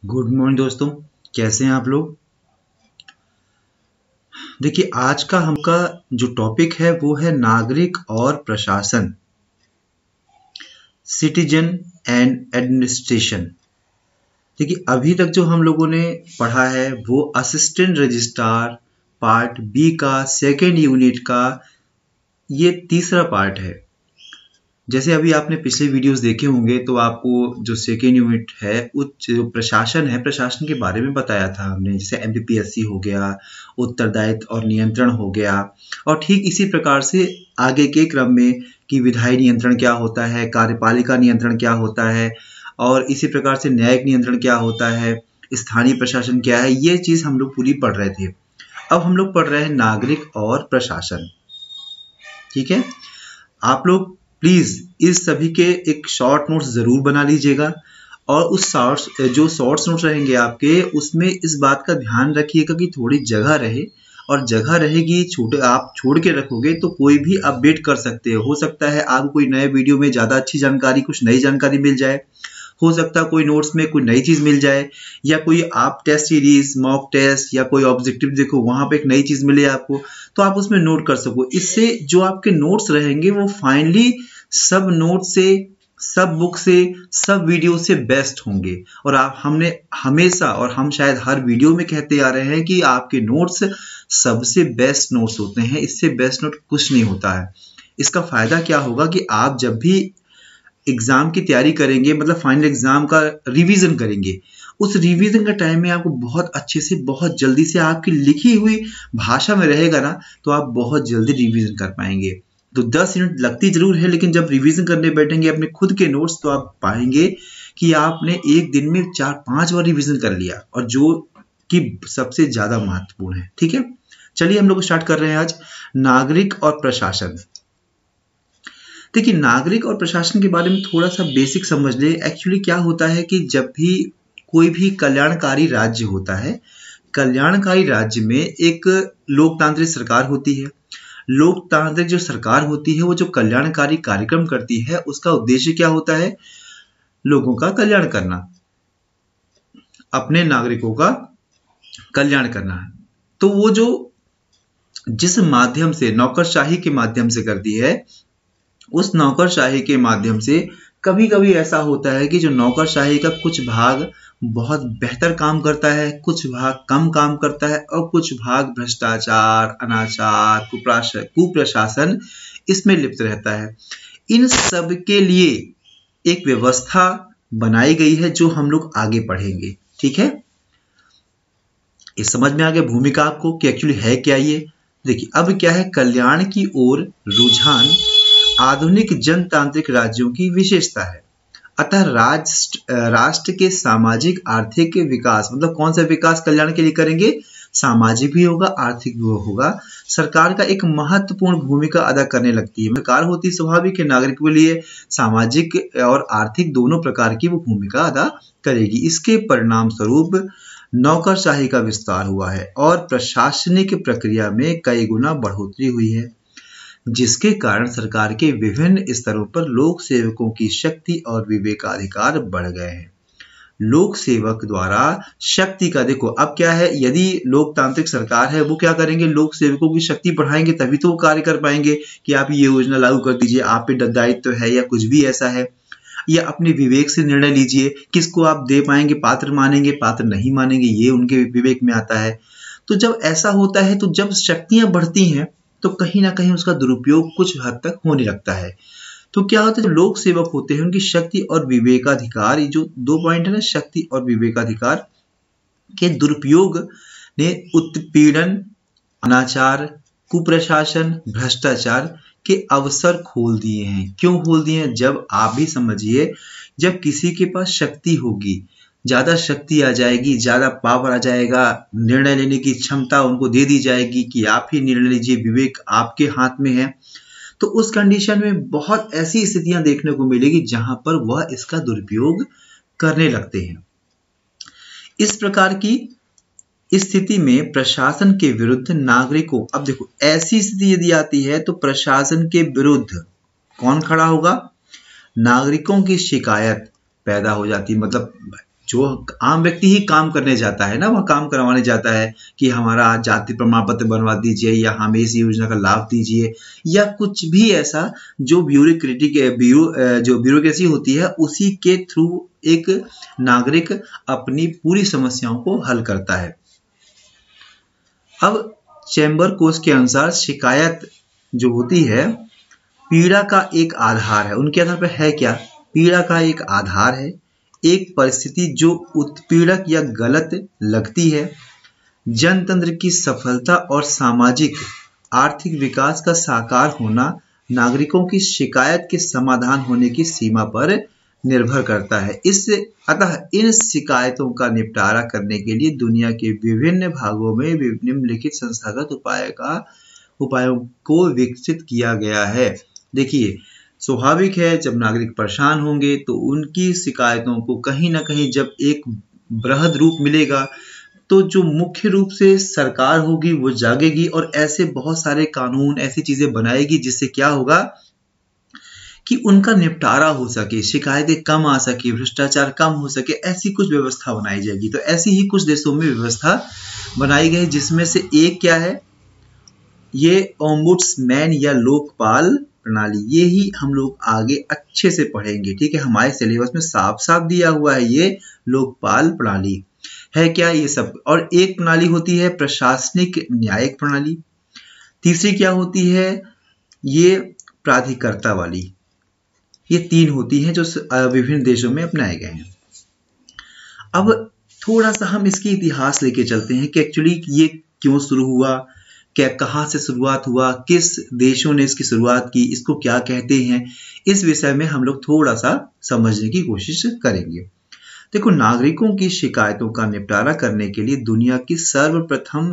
Good morning दोस्तों, कैसे हैं आप लोग। देखिए, आज का हमका जो टॉपिक है वो है नागरिक और प्रशासन, सिटीजन एंड एडमिनिस्ट्रेशन। देखिए, अभी तक जो हम लोगों ने पढ़ा है वो असिस्टेंट रजिस्ट्रार पार्ट बी का सेकेंड यूनिट का ये तीसरा पार्ट है। जैसे अभी आपने पिछले वीडियोस देखे होंगे तो आपको जो सेकेंड यूनिट है उच्च जो प्रशासन है, प्रशासन के बारे में बताया था हमने। जैसे एमपीपीएससी हो गया, उत्तरदायित्व और नियंत्रण हो गया, और ठीक इसी प्रकार से आगे के क्रम में कि विधायी नियंत्रण क्या होता है, कार्यपालिका नियंत्रण क्या होता है, और इसी प्रकार से न्यायिक नियंत्रण क्या होता है, स्थानीय प्रशासन क्या है, ये चीज हम लोग पूरी पढ़ रहे थे। अब हम लोग पढ़ रहे हैं नागरिक और प्रशासन। ठीक है, आप लोग प्लीज इस सभी के एक शॉर्ट नोट्स जरूर बना लीजिएगा, और उस शॉर्ट्स नोट्स रहेंगे आपके, उसमें इस बात का ध्यान रखिएगा कि थोड़ी जगह रहे, और जगह रहेगी आप छोड़ के रखोगे तो कोई भी अपडेट कर सकते हो सकता है आपको कोई नए वीडियो में ज्यादा अच्छी जानकारी, कुछ नई जानकारी मिल जाए, हो सकता है कोई नोट्स में कोई नई चीज मिल जाए, या कोई आप टेस्ट सीरीज, मॉक टेस्ट या कोई ऑब्जेक्टिव देखो, वहां पे एक नई चीज मिले आपको, तो आप उसमें नोट कर सको। इससे जो आपके नोट्स रहेंगे वो फाइनली सब नोट से, सब बुक से, सब वीडियो से बेस्ट होंगे। और आप हमने हमेशा, और हम शायद हर वीडियो में कहते आ रहे हैं कि आपके नोट्स सबसे बेस्ट नोट्स होते हैं, इससे बेस्ट नोट कुछ नहीं होता है। इसका फायदा क्या होगा कि आप जब भी एग्जाम की तैयारी करेंगे, मतलब फाइनल एग्जाम का रिवीजन करेंगे, उस रिवीजन का टाइम में आपको बहुत अच्छे से, बहुत जल्दी से आपकी लिखी हुई भाषा में रहेगा ना, तो आप बहुत जल्दी रिवीजन कर पाएंगे। तो 10 मिनट लगती जरूर है, लेकिन जब रिवीजन करने बैठेंगे अपने खुद के नोट्स, तो आप पाएंगे कि आपने एक दिन में 4-5 बार रिवीजन कर लिया, और जो कि सबसे ज्यादा महत्वपूर्ण है। ठीक है, चलिए हम लोग स्टार्ट कर रहे हैं आज नागरिक और प्रशासन। देखिए, नागरिक और प्रशासन के बारे में थोड़ा सा बेसिक समझ ले। एक्चुअली क्या होता है कि जब भी कोई भी कल्याणकारी राज्य होता है, कल्याणकारी राज्य में एक लोकतांत्रिक सरकार होती है। लोकतांत्रिक जो सरकार होती है वो जो कल्याणकारी कार्यक्रम करती है, उसका उद्देश्य क्या होता है? लोगों का कल्याण करना, अपने नागरिकों का कल्याण करना। तो वो जो जिस माध्यम से, नौकरशाही के माध्यम से करती है, उस नौकरशाही के माध्यम से कभी कभी ऐसा होता है कि जो नौकरशाही का कुछ भाग बहुत बेहतर काम करता है, कुछ भाग कम काम करता है, और कुछ भाग भ्रष्टाचार, अनाचार, कुप्रशासन इसमें लिप्त रहता है। इन सब के लिए एक व्यवस्था बनाई गई है जो हम लोग आगे पढ़ेंगे। ठीक है, ये समझ में आ गया भूमिका आपको कि एक्चुअली है क्या ये। देखिए, अब क्या है, कल्याण की ओर रुझान आधुनिक जनतांत्रिक राज्यों की विशेषता है। अतः राष्ट्र के सामाजिक आर्थिक विकास, मतलब कौन सा विकास कल्याण के लिए करेंगे? सामाजिक भी होगा, आर्थिक भी होगा। सरकार का एक महत्वपूर्ण भूमिका अदा करने लगती है। सरकार होती स्वाभाविक है, नागरिक के लिए सामाजिक और आर्थिक दोनों प्रकार की वो भूमिका अदा करेगी। इसके परिणाम स्वरूप नौकरशाही का विस्तार हुआ है और प्रशासनिक प्रक्रिया में कई गुना बढ़ोतरी हुई है, जिसके कारण सरकार के विभिन्न स्तरों पर लोक सेवकों की शक्ति और विवेकाधिकार बढ़ गए हैं। लोक सेवक द्वारा शक्ति का, देखो अब क्या है, यदि लोकतांत्रिक सरकार है वो क्या करेंगे, लोक सेवकों की शक्ति बढ़ाएंगे, तभी तो वो कार्य कर पाएंगे कि आप ये योजना लागू कर दीजिए, आप पे दायित्व है, या कुछ भी ऐसा है, या अपने विवेक से निर्णय लीजिए, किसको आप दे पाएंगे, पात्र मानेंगे, पात्र नहीं मानेंगे, ये उनके विवेक में आता है। तो जब ऐसा होता है, तो जब शक्तियां बढ़ती हैं तो कहीं ना कहीं उसका दुरुपयोग कुछ हद तक होने लगता है। तो क्या होता है, जो लोक सेवक होते हैं उनकी शक्ति और विवेकाधिकार, ये जो दो पॉइंट है ना, शक्ति और विवेकाधिकार के दुरुपयोग ने उत्पीड़न, अनाचार, कुप्रशासन, भ्रष्टाचार के अवसर खोल दिए हैं। क्यों खोल दिए हैं? जब आप भी समझिए, जब किसी के पास शक्ति होगी, ज्यादा शक्ति आ जाएगी, ज्यादा पावर आ जाएगा, निर्णय लेने की क्षमता उनको दे दी जाएगी कि आप ही निर्णय लीजिए, विवेक आपके हाथ में है, तो उस कंडीशन में बहुत ऐसी स्थितियां देखने को मिलेगी जहां पर वह इसका दुरुपयोग करने लगते हैं। इस प्रकार की स्थिति में प्रशासन के विरुद्ध नागरिकों, अब देखो ऐसी स्थिति यदि आती है तो प्रशासन के विरुद्ध कौन खड़ा होगा? नागरिकों की शिकायत पैदा हो जाती है। मतलब जो आम व्यक्ति ही काम करने जाता है ना, वह काम करवाने जाता है कि हमारा जाति प्रमाण पत्र बनवा दीजिए या हमें इस योजना का लाभ दीजिए, या कुछ भी ऐसा जो ब्यूरोक्रेसी होती है उसी के थ्रू एक नागरिक अपनी पूरी समस्याओं को हल करता है। अब चैम्बर कोर्स के अनुसार शिकायत जो होती है पीड़ा का एक आधार है। उनके आधार पर है क्या? पीड़ा का एक आधार है, एक परिस्थिति जो उत्पीड़क या गलत लगती है। जनतंत्र की सफलता और सामाजिक आर्थिक विकास का साकार होना नागरिकों की शिकायत के समाधान होने की सीमा पर निर्भर करता है। अतः इन शिकायतों का निपटारा करने के लिए दुनिया के विभिन्न भागों में निम्नलिखित संस्थागत उपायों को विकसित किया गया है। देखिए, स्वाभाविक है जब नागरिक परेशान होंगे तो उनकी शिकायतों को कहीं ना कहीं जब एक बृहद रूप मिलेगा तो जो मुख्य रूप से सरकार होगी वो जागेगी और ऐसे बहुत सारे कानून, ऐसी चीजें बनाएगी जिससे क्या होगा कि उनका निपटारा हो सके, शिकायतें कम आ सके, भ्रष्टाचार कम हो सके, ऐसी कुछ व्यवस्था बनाई जाएगी। तो ऐसी ही कुछ देशों में व्यवस्था बनाई गई जिसमें से एक क्या है, ये ओम्बुड्समैन या लोकपाल प्रणाली। ये ही हम लोग आगे अच्छे से पढ़ेंगे, ठीक है। हमारे सिलेबस में साफ साफ दिया हुआ है ये लोकपाल प्रणाली है क्या ये सब। और एक प्रणाली होती है प्रशासनिक न्यायिक प्रणाली। तीसरी क्या होती है, ये प्राधिकर्ता वाली। ये तीन होती हैं जो विभिन्न देशों में अपनाए गए हैं। अब थोड़ा सा हम इसकी इतिहास लेके चलते हैं कि एक्चुअली ये क्यों शुरू हुआ, क्या कहाँ से शुरुआत हुआ, किस देशों ने इसकी शुरुआत की, इसको क्या कहते हैं, इस विषय में हम लोग थोड़ा सा समझने की कोशिश करेंगे। देखो, नागरिकों की शिकायतों का निपटारा करने के लिए दुनिया की सर्वप्रथम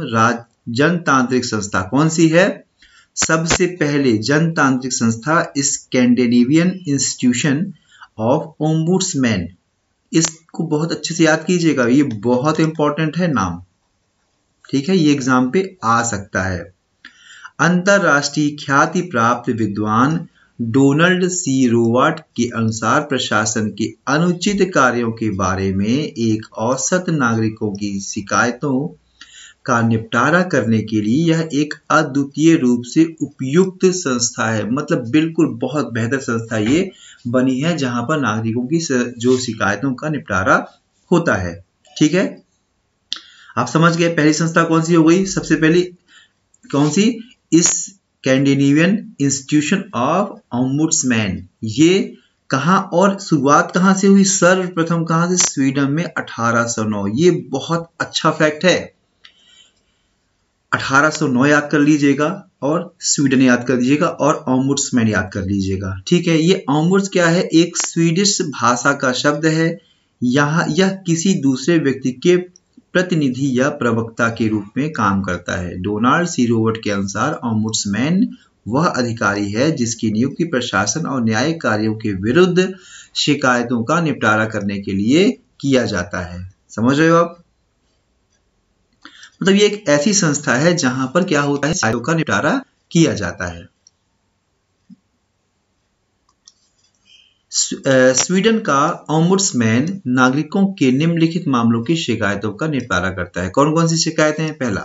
जनतांत्रिक संस्था कौन सी है? सबसे पहले जनतांत्रिक संस्था स्कैंडिनेवियन इंस्टीट्यूशन ऑफ ओम्बुड्समैन। इसको बहुत अच्छे से याद कीजिएगा, ये बहुत इंपॉर्टेंट है नाम, ठीक है, ये एग्जाम पे आ सकता है। अंतरराष्ट्रीय ख्याति प्राप्त विद्वान डोनाल्ड सी रोवाट के अनुसार प्रशासन के अनुचित कार्यों के बारे में एक औसत नागरिकों की शिकायतों का निपटारा करने के लिए यह एक अद्वितीय रूप से उपयुक्त संस्था है। मतलब बिल्कुल बहुत बेहतर संस्था ये बनी है जहां पर नागरिकों की जो शिकायतों का निपटारा होता है, ठीक है। आप समझ गए पहली संस्था कौन सी हो गई? सबसे पहली कौन सी? Scandinavian institution of ombudsman. ये कहां और शुरुआत कहां से हुई? सर्वप्रथम कहां से? स्वीडन में 1809। ये बहुत अच्छा फैक्ट है, 1809 याद कर लीजिएगा और स्वीडन याद कर लीजिएगा और ओम्बुड्समैन याद कर लीजिएगा, ठीक है। ये ओम्बुड्स क्या है? एक स्वीडिश भाषा का शब्द है। यह किसी दूसरे व्यक्ति के प्रतिनिधि या प्रवक्ता के रूप में काम करता है। डोनाल्ड सी रोवर्ट के अनुसार ओम्बुड्समैन वह अधिकारी है जिसकी नियुक्ति प्रशासन और न्याय कार्यों के विरुद्ध शिकायतों का निपटारा करने के लिए किया जाता है। समझ रहे हो आप? मतलब ये एक ऐसी संस्था है जहां पर क्या होता है, शिकायतों का निपटारा किया जाता है। स्वीडन का ओम्बुड्समैन नागरिकों के निम्नलिखित मामलों की शिकायतों का निपटारा करता है। कौन कौन सी शिकायतें हैं? पहला,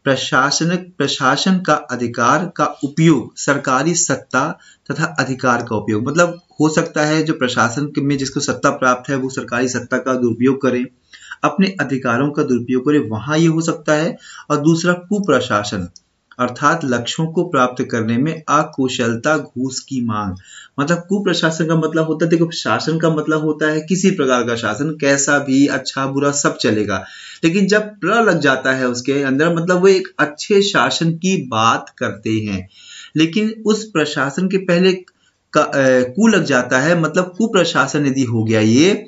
प्रशासन का अधिकार का उपयोग, सरकारी सत्ता तथा अधिकार का उपयोग। मतलब हो सकता है जो प्रशासन में जिसको सत्ता प्राप्त है वो सरकारी सत्ता का दुरुपयोग करे, अपने अधिकारों का दुरुपयोग करे, वहां ये हो सकता है। और दूसरा, कुप्रशासन अर्थात लक्ष्यों को प्राप्त करने में अकुशलता, घूस की मांग। मतलब कुप्रशासन का मतलब होता है, देखो शासन का मतलब होता है किसी प्रकार का शासन, कैसा भी, अच्छा बुरा सब चलेगा, लेकिन जब प्र लग जाता है उसके अंदर मतलब वो एक अच्छे शासन की बात करते हैं, लेकिन उस प्रशासन के पहले कु लग जाता है, मतलब कुप्रशासन यदि हो गया ये,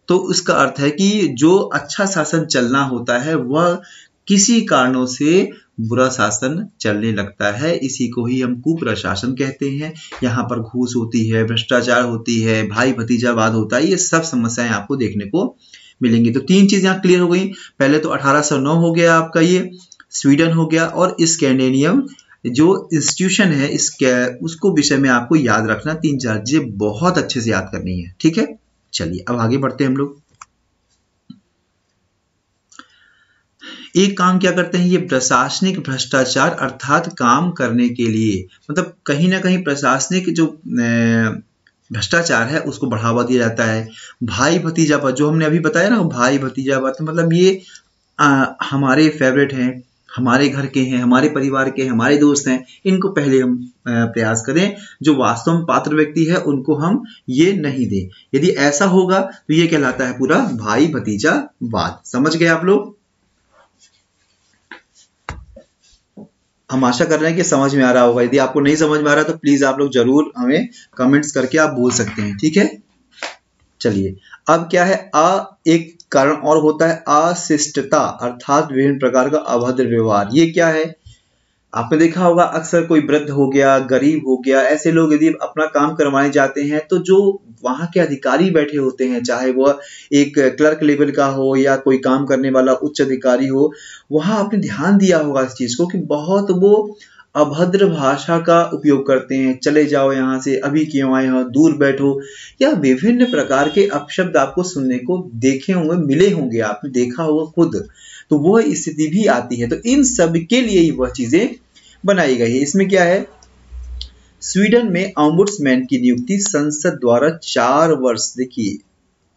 तो उसका अर्थ है कि जो अच्छा शासन चलना होता है वह किसी कारणों से बुरा शासन चलने लगता है। इसी को ही हम कुप्रशासन कहते हैं। यहाँ पर घूस होती है, भ्रष्टाचार होती है, भाई भतीजावाद होता है, ये सब समस्याएं आपको देखने को मिलेंगी। तो तीन चीजें यहाँ क्लियर हो गई। पहले तो 1809 हो गया आपका, ये स्वीडन हो गया, और स्कैंडिनेवियन जो इंस्टीट्यूशन है इसके उसको विषय में आपको याद रखना, 3-4 चीजें बहुत अच्छे से याद करनी है, ठीक है। चलिए अब आगे बढ़ते हैं हम लोग। एक काम क्या करते हैं, ये प्रशासनिक भ्रष्टाचार अर्थात काम करने के लिए, मतलब कहीं ना कहीं प्रशासनिक जो भ्रष्टाचार है उसको बढ़ावा दिया जाता है। भाई भतीजावाद जो हमने अभी बताया ना, भाई भतीजावाद, मतलब ये हमारे फेवरेट हैं, हमारे घर के हैं, हमारे परिवार के, हमारे दोस्त हैं, इनको पहले हम प्रयास करें, जो वास्तव में पात्र व्यक्ति है उनको हम ये नहीं दें। यदि ऐसा होगा तो ये कहलाता है पूरा भाई भतीजावाद। समझ गए आप लोग? हम आशा कर रहे हैं कि समझ में आ रहा होगा। यदि आपको नहीं समझ में आ रहा तो प्लीज आप लोग जरूर हमें कमेंट्स करके आप बोल सकते हैं, ठीक है। चलिए, अब क्या है, एक कारण और होता है अशिष्टता, अर्थात विभिन्न प्रकार का अभद्र व्यवहार। ये क्या है, आपने देखा होगा अक्सर कोई वृद्ध हो गया, गरीब हो गया, ऐसे लोग यदि अपना काम करवाने जाते हैं तो जो वहां के अधिकारी बैठे होते हैं, चाहे वह एक क्लर्क लेवल का हो या कोई काम करने वाला उच्च अधिकारी हो, वहां आपने ध्यान दिया होगा इस चीज को कि बहुत वो अभद्र भाषा का उपयोग करते हैं। चले जाओ यहाँ से, अभी क्यों आए हो, दूर बैठो, या विभिन्न प्रकार के अपशब्द आपको सुनने को देखे होंगे, मिले होंगे, आपने देखा होगा खुद। तो वह स्थिति भी आती है। तो इन सब के लिए ही वह चीजें बनाई गई है। इसमें क्या है, स्वीडन में ऑम्बुड्समैन की नियुक्ति संसद द्वारा 4 वर्ष, देखिए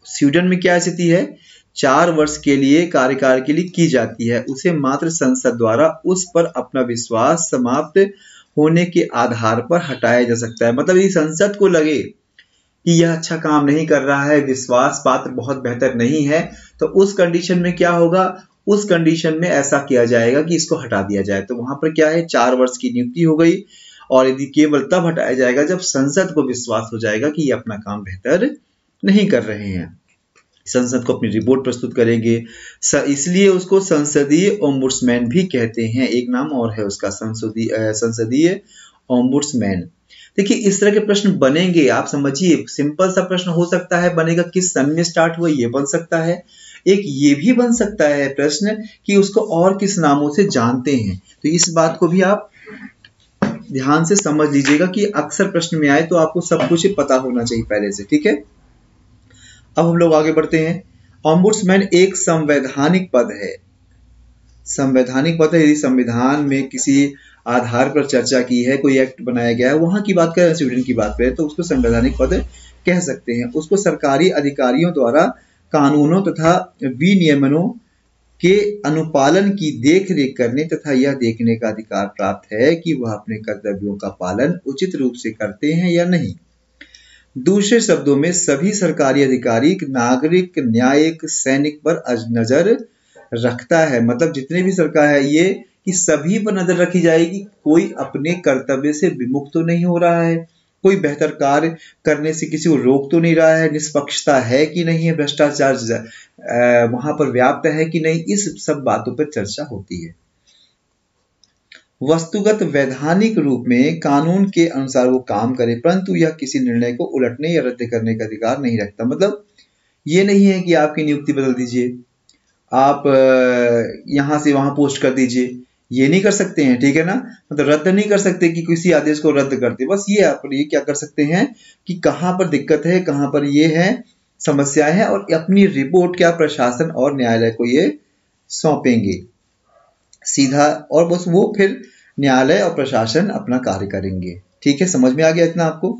स्वीडन में क्या स्थिति है, 4 वर्ष के लिए कार्यकाल के लिए की जाती है। उसे मात्र संसद द्वारा उस पर अपना विश्वास समाप्त होने के आधार पर हटाया जा सकता है। मतलब यदि संसद को लगे कि यह अच्छा काम नहीं कर रहा है, विश्वास पात्र बहुत बेहतर नहीं है, तो उस कंडीशन में क्या होगा, उस कंडीशन में ऐसा किया जाएगा कि इसको हटा दिया जाए। तो वहां पर क्या है, 4 वर्ष की नियुक्ति हो गई, और यदि केवल तब हटाया जाएगा जब संसद को विश्वास हो जाएगा कि ये अपना काम बेहतर नहीं कर रहे हैं। संसद को अपनी रिपोर्ट प्रस्तुत करेंगे, इसलिए उसको संसदीय ओम्बुड्समैन भी कहते हैं। एक नाम और है उसका, संसदीय ओम्बुड्समैन। देखिए इस तरह के प्रश्न बनेंगे, आप समझिए, सिंपल सा प्रश्न हो सकता है, बनेगा किस सन में स्टार्ट हुआ, ये बन सकता है। एक ये भी बन सकता है प्रश्न कि उसको और किस नामों से जानते हैं। तो इस बात को भी आप ध्यान से समझ लीजिएगा कि अक्सर प्रश्न में आए तो आपको सब कुछ पता होना चाहिए पहले से, ठीक है। अब हम लोग आगे बढ़ते हैं। ऑम्बुड्समैन एक संवैधानिक पद है। संवैधानिक पद है, यदि संविधान में किसी आधार पर चर्चा की है, कोई एक्ट बनाया गया है, वहां की बात करें, स्वीडन की बात करें, तो उसको संवैधानिक पद कह सकते हैं। उसको सरकारी अधिकारियों द्वारा कानूनों तथा विनियमनों के अनुपालन की देख रेख करने तथा यह देखने का अधिकार प्राप्त है कि वह अपने कर्तव्यों का पालन उचित रूप से करते हैं या नहीं। दूसरे शब्दों में सभी सरकारी अधिकारी नागरिक, न्यायिक, सैनिक पर नजर रखता है। मतलब जितने भी सरकार है ये, कि सभी पर नजर रखी जाएगी, कोई अपने कर्तव्य से विमुख तो नहीं हो रहा है, कोई बेहतर कार्य करने से किसी को रोक तो नहीं रहा है, निष्पक्षता है कि नहीं है, भ्रष्टाचार वहां पर व्याप्त है कि नहीं, इस सब बातों पर चर्चा होती है। वस्तुगत वैधानिक रूप में कानून के अनुसार वो काम करे, परंतु यह किसी निर्णय को उलटने या रद्द करने का अधिकार नहीं रखता। मतलब ये नहीं है कि आपकी नियुक्ति बदल दीजिए, आप यहां से वहां पोस्ट कर दीजिए, ये नहीं कर सकते हैं, ठीक है ना। मतलब रद्द नहीं कर सकते कि किसी आदेश को रद्द कर दे। बस ये क्या कर सकते हैं कि कहां पर दिक्कत है, कहां पर ये है समस्या है, और अपनी रिपोर्ट क्या प्रशासन और न्यायालय को ये सौंपेंगे सीधा, और बस वो फिर न्यायालय और प्रशासन अपना कार्य करेंगे। ठीक है, समझ में आ गया इतना आपको?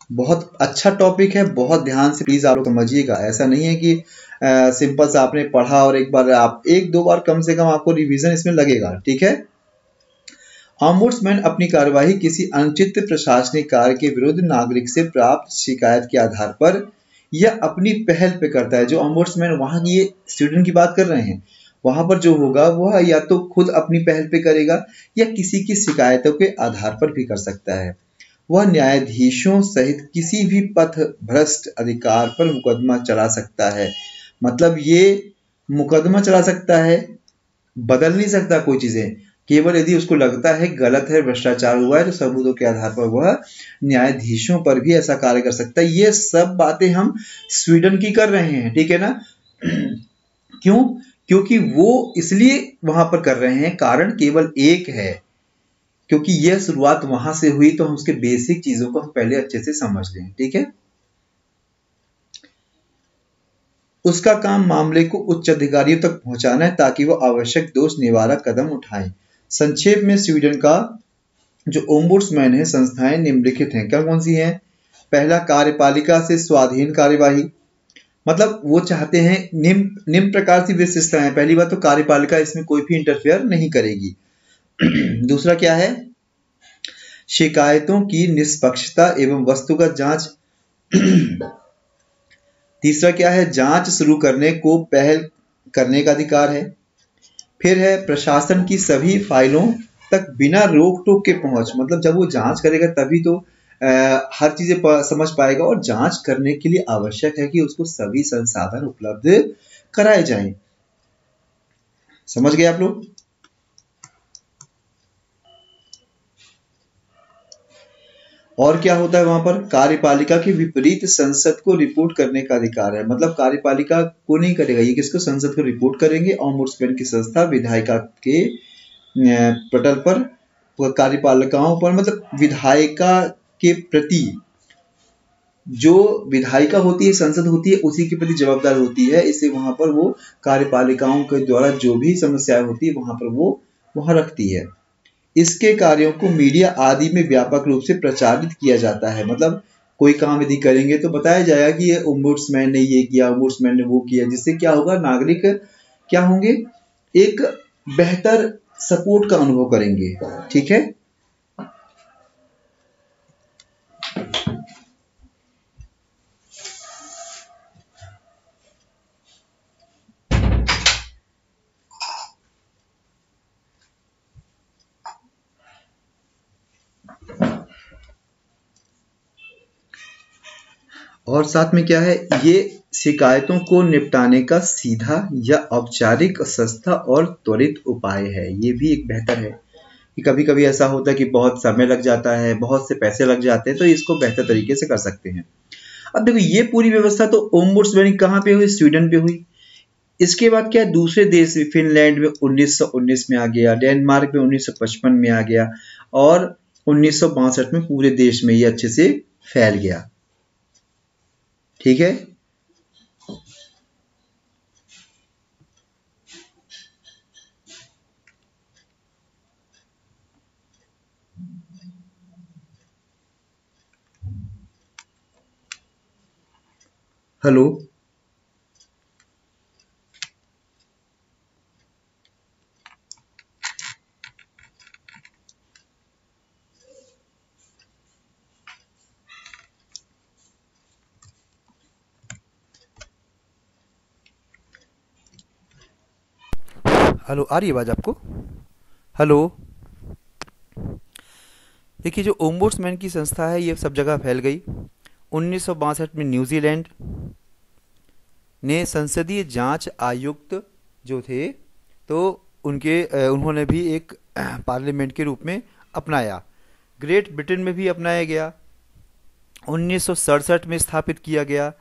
बहुत अच्छा टॉपिक है, बहुत ध्यान से प्लीज आप लोग समझिएगा। ऐसा नहीं है कि सिंपल सा आपने पढ़ा और एक बार आप, एक दो बार कम से कम आपको रिवीजन इसमें लगेगा, ठीक है। ऑम्बुड्समैन अपनी कार्यवाही किसी अनुचित प्रशासनिक कार्य के विरुद्ध नागरिक से प्राप्त शिकायत के आधार पर या अपनी पहल पे करता है। जो ऑम्बुड्समैन वहां की, ये स्वीडन की बात कर रहे हैं, वहां पर जो होगा वह या तो खुद अपनी पहल पे करेगा या किसी की शिकायतों के आधार पर भी कर सकता है। वह न्यायाधीशों सहित किसी भी पथ भ्रष्ट अधिकार पर मुकदमा चला सकता है। मतलब ये मुकदमा चला सकता है, बदल नहीं सकता कोई चीजें, केवल यदि उसको लगता है गलत है, भ्रष्टाचार हुआ है, तो सबूतों के आधार पर वह न्यायाधीशों पर भी ऐसा कार्य कर सकता है। ये सब बातें हम स्वीडन की कर रहे हैं, ठीक है ना। क्यों? क्योंकि वो इसलिए वहां पर कर रहे हैं, कारण केवल एक है, क्योंकि यह शुरुआत वहां से हुई, तो हम उसके बेसिक चीजों को हम पहले अच्छे से समझ लें, ठीक है। उसका काम मामले को उच्च अधिकारियों तक पहुंचाना है ताकि वो आवश्यक दोष निवारक कदम उठाएं। संक्षेप में स्वीडन का जो ओम्बुड्समैन है संस्थाएं निम्नलिखित हैं। क्या कौन सी हैं? पहला, कार्यपालिका से स्वाधीन कार्यवाही, मतलब वो चाहते हैं निम्न प्रकार की विशिष्टता है। पहली बात तो कार्यपालिका इसमें कोई भी इंटरफेयर नहीं करेगी। दूसरा क्या है? शिकायतों की निष्पक्षता एवं वस्तुगत जांच। तीसरा क्या है? जांच शुरू करने को पहल करने का अधिकार है। फिर है प्रशासन की सभी फाइलों तक बिना रोक टोक के पहुंच, मतलब जब वो जांच करेगा तभी तो हर चीजें समझ पाएगा, और जांच करने के लिए आवश्यक है कि उसको सभी संसाधन उपलब्ध कराए जाएं। समझ गए आप लोग? और क्या होता है वहां पर? कार्यपालिका के विपरीत संसद को रिपोर्ट करने का अधिकार है, मतलब कार्यपालिका को नहीं करेगा ये, किसको? संसद को रिपोर्ट करेंगे। ओम्बुड्समैन की संस्था विधायिका के पटल पर कार्यपालिकाओं पर, मतलब विधायिका के प्रति, जो विधायिका होती है, संसद होती है, उसी के प्रति जवाबदार होती है। इसे वहां पर वो कार्यपालिकाओं के द्वारा जो भी समस्याएं होती है वहां पर वो वहां रखती है। इसके कार्यों को मीडिया आदि में व्यापक रूप से प्रचारित किया जाता है, मतलब कोई काम यदि करेंगे तो बताया जाएगा कि ये ओम्बुड्समैन ने ये किया, ओम्बुड्समैन ने वो किया, जिससे क्या होगा? नागरिक क्या होंगे? एक बेहतर सपोर्ट का अनुभव करेंगे। ठीक है। और साथ में क्या है? ये शिकायतों को निपटाने का सीधा या औपचारिक, सस्ता और त्वरित उपाय है। ये भी एक बेहतर है कि कभी कभी ऐसा होता है कि बहुत समय लग जाता है, बहुत से पैसे लग जाते हैं, तो इसको बेहतर तरीके से कर सकते हैं। अब देखो ये पूरी व्यवस्था तो ओम्बुड्समैन कहाँ पे हुई? स्वीडन पे हुई। इसके बाद क्या? दूसरे देश फिनलैंड में 1919 में आ गया, डेनमार्क में 1955 में आ गया, और 1962 में पूरे देश में ये अच्छे से फैल गया। ठीक है। हेलो। हेलो, आ रही है आवाज़ आपको? हेलो। देखिए, जो ओम्बुड्समैन की संस्था है ये सब जगह फैल गई। 1962 में न्यूजीलैंड ने संसदीय जांच आयुक्त जो थे, तो उन्होंने भी एक पार्लियामेंट के रूप में अपनाया। ग्रेट ब्रिटेन में भी अपनाया गया। 1967 में स्थापित किया गया।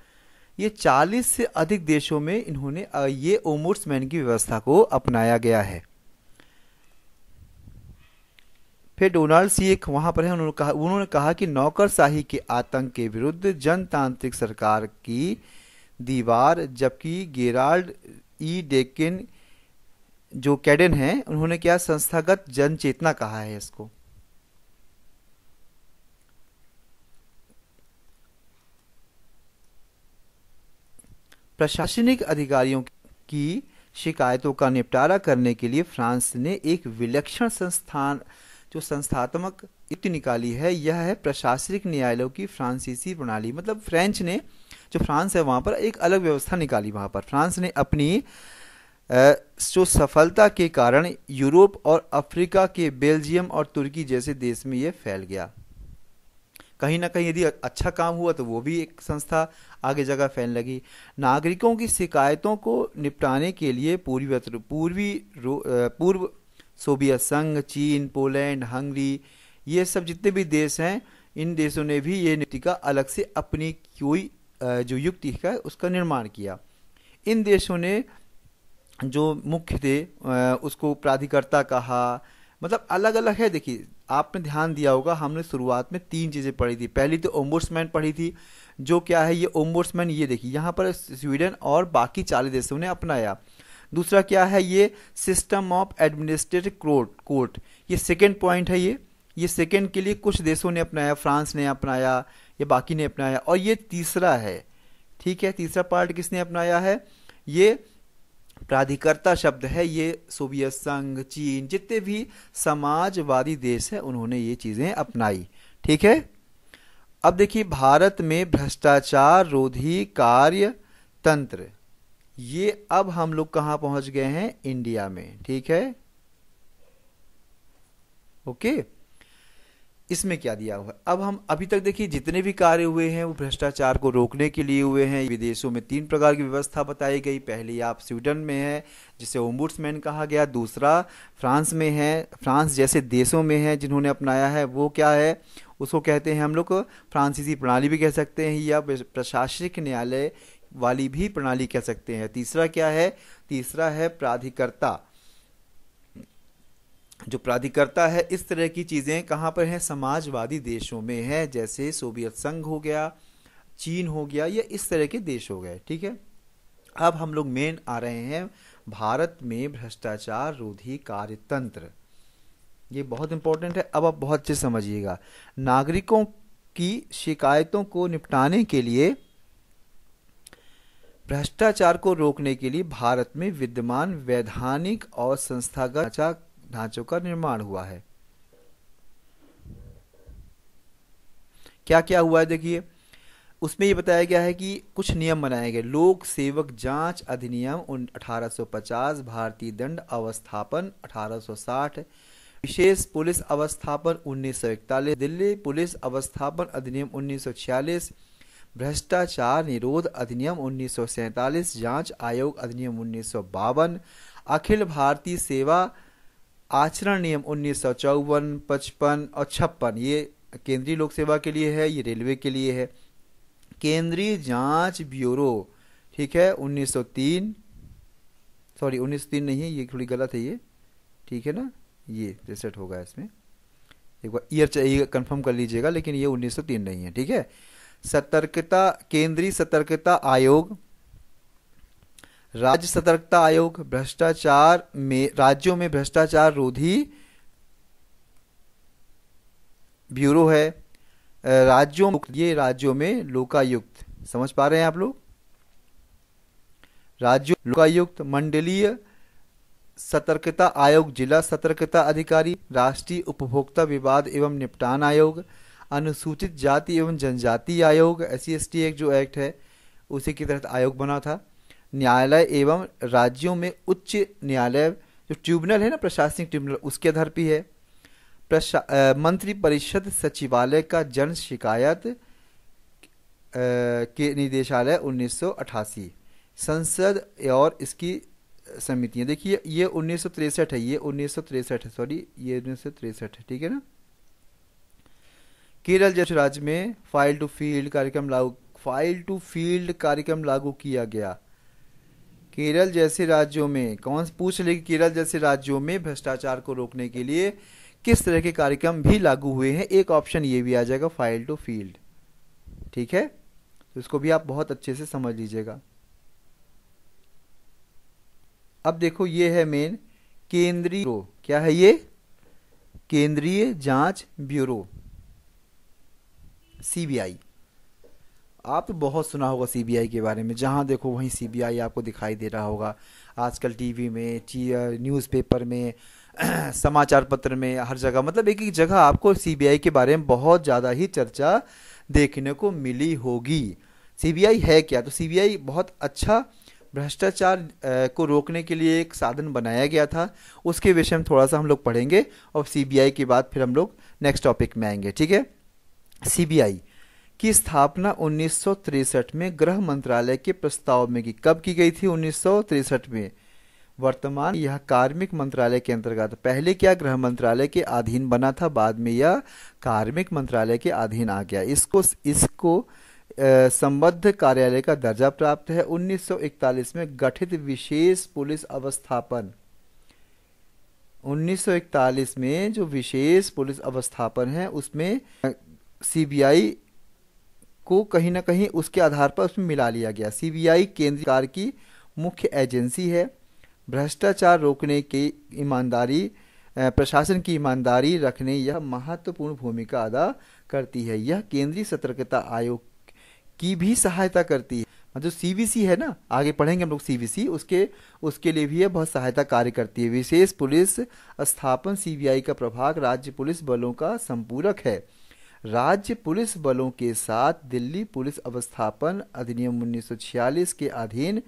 ये 40 से अधिक देशों में इन्होंने ये ओम्बुड्समैन की व्यवस्था को अपनाया गया है। फिर डोनाल्ड सी एक वहां पर है, उन्होंने कहा कि नौकरशाही के आतंक के विरुद्ध जनतांत्रिक सरकार की दीवार, जबकि गेराल्ड ई डेकिन जो कैडेन है उन्होंने क्या संस्थागत जन चेतना कहा है इसको। प्रशासनिक अधिकारियों की शिकायतों का निपटारा करने के लिए फ्रांस ने एक विलक्षण संस्थात्मक युक्ति निकाली है। यह है प्रशासनिक न्यायालयों की फ्रांसीसी प्रणाली। मतलब फ्रेंच ने, जो फ्रांस है वहां पर एक अलग व्यवस्था निकाली। वहां पर फ्रांस ने अपनी जो सफलता के कारण यूरोप और अफ्रीका के बेल्जियम और तुर्की जैसे देश में यह फैल गया। कहीं ना कहीं यदि अच्छा काम हुआ तो वो भी एक संस्था आगे जगह फैलने लगी। नागरिकों की शिकायतों को निपटाने के लिए पूर्व सोवियत संघ, चीन, पोलैंड, हंगरी, ये सब जितने भी देश हैं, इन देशों ने भी ये नीति का अलग से अपनी कोई जो युक्ति है उसका निर्माण किया। इन देशों ने जो मुख्य थे उसको प्राधिकर्ता कहा, मतलब अलग अलग है। देखिए, आपने ध्यान दिया होगा हमने शुरुआत में 3 चीज़ें पढ़ी थी। पहली तो ओम्बुड्समैन पढ़ी थी, जो क्या है, ये ओम्बुड्समैन, ये देखिए यहाँ पर स्वीडन और बाकी 40 देशों ने अपनाया। दूसरा क्या है, ये सिस्टम ऑफ एडमिनिस्ट्रेटिव कोर्ट, ये सेकेंड पॉइंट है। ये सेकेंड के लिए कुछ देशों ने अपनाया, फ्रांस ने अपनाया या बाकी ने अपनाया। और ये तीसरा है, ठीक है, तीसरा पार्ट किसने अपनाया है, ये प्राधिकर्ता शब्द है। ये सोवियत संघ, चीन, जितने भी समाजवादी देश है उन्होंने ये चीजें अपनाई, ठीक है। अब देखिए भारत में भ्रष्टाचार रोधी कार्य तंत्र, ये अब हम लोग कहां पहुंच गए हैं, इंडिया में, ठीक है, ओके। इसमें क्या दिया हुआ है, अब हम अभी तक देखिए जितने भी कार्य हुए हैं वो भ्रष्टाचार को रोकने के लिए हुए हैं। विदेशों में 3 प्रकार की व्यवस्था बताई गई। पहली आप स्वीडन में है जिसे ओम्बुड्समैन कहा गया, दूसरा फ्रांस में है, फ्रांस जैसे देशों में है जिन्होंने अपनाया है, वो क्या है, उसको कहते हैं हम लोग फ्रांसीसी प्रणाली भी कह सकते हैं या प्रशासनिक न्यायालय वाली भी प्रणाली कह सकते हैं। तीसरा क्या है, तीसरा है प्राधिकर्ता। जो प्राधिकर्ता है, इस तरह की चीजें कहां पर हैं, समाजवादी देशों में है, जैसे सोवियत संघ हो गया, चीन हो गया, या इस तरह के देश हो गए, ठीक है। अब हम लोग मेन आ रहे हैं भारत में भ्रष्टाचार रोधी कार्यतंत्र, ये बहुत इंपॉर्टेंट है। अब आप बहुत अच्छे समझिएगा, नागरिकों की शिकायतों को निपटाने के लिए, भ्रष्टाचार को रोकने के लिए भारत में विद्यमान वैधानिक और संस्थागत ढांचों का निर्माण हुआ है। क्या क्या हुआ है देखिए, उसमें ये बताया गया है कि कुछ नियम बनाए गए। लोक सेवक जांच अधिनियम 1850, भारतीय दंड अवस्थापन 1860, विशेष पुलिस अवस्थापन 1941, दिल्ली पुलिस अवस्थापन अधिनियम 1946, भ्रष्टाचार निरोध अधिनियम 1947, जांच आयोग अधिनियम 1952, अखिल भारतीय सेवा आचरण नियम 1954, 55 और 56, ये केंद्रीय लोक सेवा के लिए है, ये रेलवे के लिए है। केंद्रीय जांच ब्यूरो, ठीक है, 1903, सॉरी 1903 नहीं है, ये थोड़ी गलत है ये, ठीक है ना, ये रिसेट होगा इसमें, एक बार ईयर चाहिए कंफर्म कर लीजिएगा, लेकिन ये 1903 नहीं है, ठीक है। सतर्कता, केंद्रीय सतर्कता आयोग, राज्य सतर्कता आयोग, भ्रष्टाचार में राज्यों में भ्रष्टाचार रोधी ब्यूरो है, राज्यों, ये राज्यों में लोकायुक्त, समझ पा रहे हैं आप लोग, राज्यों लोकायुक्त, मंडलीय सतर्कता आयोग, जिला सतर्कता अधिकारी, राष्ट्रीय उपभोक्ता विवाद एवं निपटान आयोग, अनुसूचित जाति एवं जनजाति आयोग, SC/ST एक्ट जो एक्ट है उसी के तहत आयोग बना था। न्यायालय एवं राज्यों में उच्च न्यायालय, जो ट्रिब्यूनल है ना, प्रशासनिक ट्रिब्यूनल, उसके आधार पर है। मंत्री परिषद सचिवालय का जन शिकायत के निदेशालय 1988, संसद और इसकी समितियां, देखिए ये 1963 है, ये 1963 है, सॉरी ये 1963 है, ठीक है ना। केरल जैसे राज्य में फाइल टू फील्ड कार्यक्रम लागू किया गया। केरल जैसे राज्यों में, कौन पूछ ले, केरल जैसे राज्यों में भ्रष्टाचार को रोकने के लिए किस तरह के कार्यक्रम भी लागू हुए हैं, एक ऑप्शन ये भी आ जाएगा, फाइल टू फील्ड, ठीक है, तो इसको भी आप बहुत अच्छे से समझ लीजिएगा। अब देखो ये है मेन केंद्रीय, क्या है ये, केंद्रीय जांच ब्यूरो, CBI। आप तो बहुत सुना होगा CBI के बारे में, जहां देखो वहीं CBI आपको दिखाई दे रहा होगा, आजकल टीवी में, न्यूज़पेपर में, समाचार पत्र में, हर जगह, मतलब एक एक जगह आपको CBI के बारे में बहुत ज़्यादा ही चर्चा देखने को मिली होगी। CBI है क्या, तो CBI बहुत अच्छा भ्रष्टाचार को रोकने के लिए एक साधन बनाया गया था, उसके विषय में थोड़ा सा हम लोग पढ़ेंगे, और CBI के बाद फिर हम लोग नेक्स्ट टॉपिक में आएंगे, ठीक है। CBI की स्थापना 1963 में गृह मंत्रालय के प्रस्ताव में की, कब की गई थी, 1963 में। वर्तमान यह कार्मिक मंत्रालय के अंतर्गत, पहले क्या गृह मंत्रालय के अधीन बना था, बाद में यह कार्मिक मंत्रालय के अधीन आ गया। इसको संबद्ध कार्यालय का दर्जा प्राप्त है। 1941 में गठित विशेष पुलिस अवस्थापन, 1941 में जो विशेष पुलिस अवस्थापन है उसमें CBI को कहीं ना कहीं उसके आधार पर उसमें मिला लिया गया। सीबीआई केंद्र सरकार की मुख्य एजेंसी है। भ्रष्टाचार रोकने की ईमानदारी प्रशासन की ईमानदारी रखने यह महत्वपूर्ण भूमिका अदा करती है। यह केंद्रीय सतर्कता आयोग की भी सहायता करती है। मतलब सीवीसी है ना, आगे पढ़ेंगे हम लोग सीवीसी, उसके लिए भी यह बहुत सहायता कार्य करती है। विशेष पुलिस स्थापन सीबीआई का प्रभाग राज्य पुलिस बलों का संपूरक है। राज्य पुलिस बलों के साथ दिल्ली पुलिस अवस्थापन अधिनियम 1946 के अधीन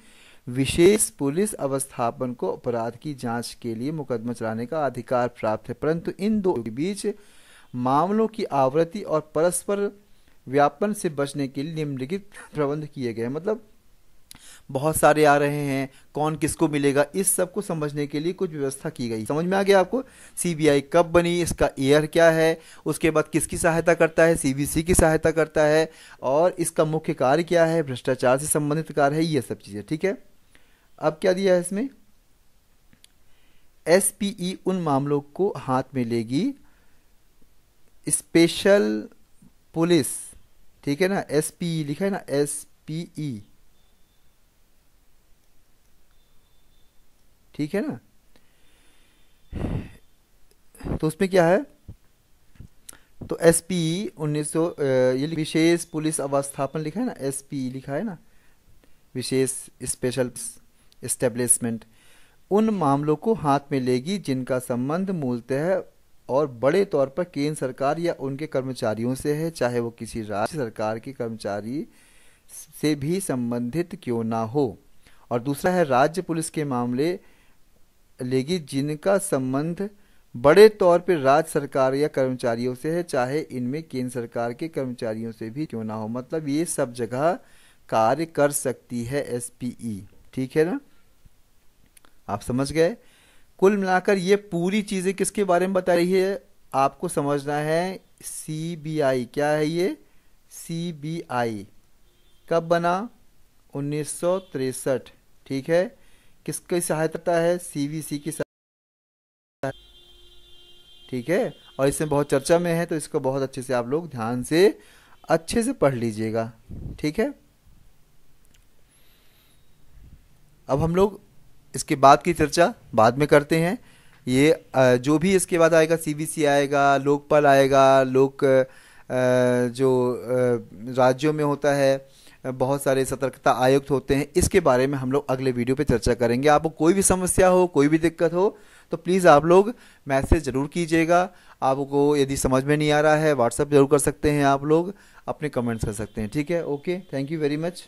विशेष पुलिस अवस्थापन को अपराध की जांच के लिए मुकदमा चलाने का अधिकार प्राप्त है, परंतु इन दो के बीच मामलों की आवृत्ति और परस्पर व्यापन से बचने के लिए निम्नलिखित प्रबंध किए गए। मतलब बहुत सारे आ रहे हैं, कौन किसको मिलेगा, इस सब को समझने के लिए कुछ व्यवस्था की गई। समझ में आ गया आपको? सीबीआई कब बनी, इसका ईयर क्या है, उसके बाद किसकी सहायता करता है, सीवीसी की सहायता करता है, और इसका मुख्य कार्य क्या है, भ्रष्टाचार से संबंधित कार्य है, ये सब चीजें। ठीक है, अब क्या दिया है इसमें, एसपीई उन मामलों को हाथ में लेगी स्पेशल पुलिस, ठीक है ना, एसपीई लिखा है ना, एसपीई, ठीक है ना। तो उसमें क्या है, तो एसपीई 1900 ये विशेष पुलिस अवस्थापन लिखा है ना, एसपीई लिखा है ना, विशेष स्पेशल एस्टेब्लिशमेंट, उन मामलों को हाथ में लेगी जिनका संबंध मूलतः और बड़े तौर पर केंद्र सरकार या उनके कर्मचारियों से है, चाहे वो किसी राज्य सरकार के कर्मचारी से भी संबंधित क्यों ना हो। और दूसरा है राज्य पुलिस के मामले लेगी जिनका संबंध बड़े तौर पर राज्य सरकार या कर्मचारियों से है, चाहे इनमें केंद्र सरकार के कर्मचारियों से भी क्यों ना हो। मतलब ये सब जगह कार्य कर सकती है एसपीई। ठीक है ना, आप समझ गए। कुल मिलाकर ये पूरी चीजें किसके बारे में बता रही है, आपको समझना है। सीबीआई क्या है, ये सीबीआई कब बना, 1963। ठीक है, किसकी सहायता है, सीवीसी की सहायता। ठीक है, और इसमें बहुत चर्चा में है, तो इसको बहुत अच्छे से आप लोग ध्यान से अच्छे से पढ़ लीजिएगा। ठीक है, अब हम लोग इसके बाद की चर्चा बाद में करते हैं। ये जो भी इसके बाद आएगा, सीबीसी आएगा, लोकपाल आएगा, जो राज्यों में होता है, बहुत सारे सतर्कता आयुक्त होते हैं, इसके बारे में हम लोग अगले वीडियो पे चर्चा करेंगे। आपको कोई भी समस्या हो, कोई भी दिक्कत हो, तो प्लीज़ आप लोग मैसेज ज़रूर कीजिएगा। आपको यदि समझ में नहीं आ रहा है, व्हाट्सएप जरूर कर सकते हैं, आप लोग अपने कमेंट्स कर सकते हैं। ठीक है, okay, thank you very much.